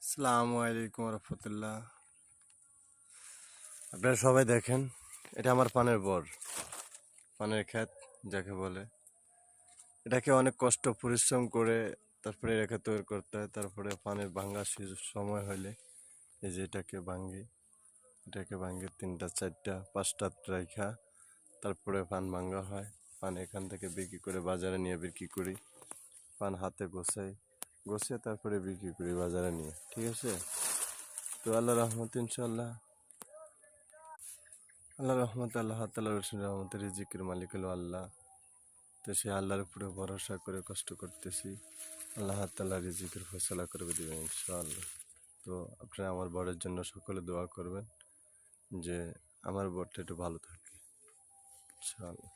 আসসালামু আলাইকুম রহমতুল্লাহ। আপনারা সবাই দেখেন, এটা আমার পানের বর, পানের ক্ষেত যাকে বলে। এটাকে অনেক কষ্ট পরিশ্রম করে তারপরে এটাকে তৈরি করতে হয়। তারপরে পানের ভাঙ্গা সময় হলে এই যে এটাকে ভাঙ্গে 3টা 4টা 5টা রাইখা তারপরে পান ভাঙ্গা হয়। পান এখান থেকে বিক্রি করে বাজারে নিয়ে বিক্রি করি। পান হাতে গোছাই তারপরে বিক্রি করি বাজারে নিয়ে। ঠিক আছে, তো আল্লাহ রহমত ইনশাল্লাহ, আল্লাহ রহমত, আল্লাহ তাআলা রসুল রহমতের রিজিকের মালিক হলো আল্লাহ। তো সে আল্লাহর উপরে ভরসা করে কষ্ট করতেছি, আল্লাহ তাআলা রিজিকের ফয়সালা করে দিবেন ইনশাআল্লাহ। তো আপনারা আমার বরের জন্য সকলে দোয়া করবেন যে আমার বরটা একটু ভালো থাকে ইনশাআল্লাহ।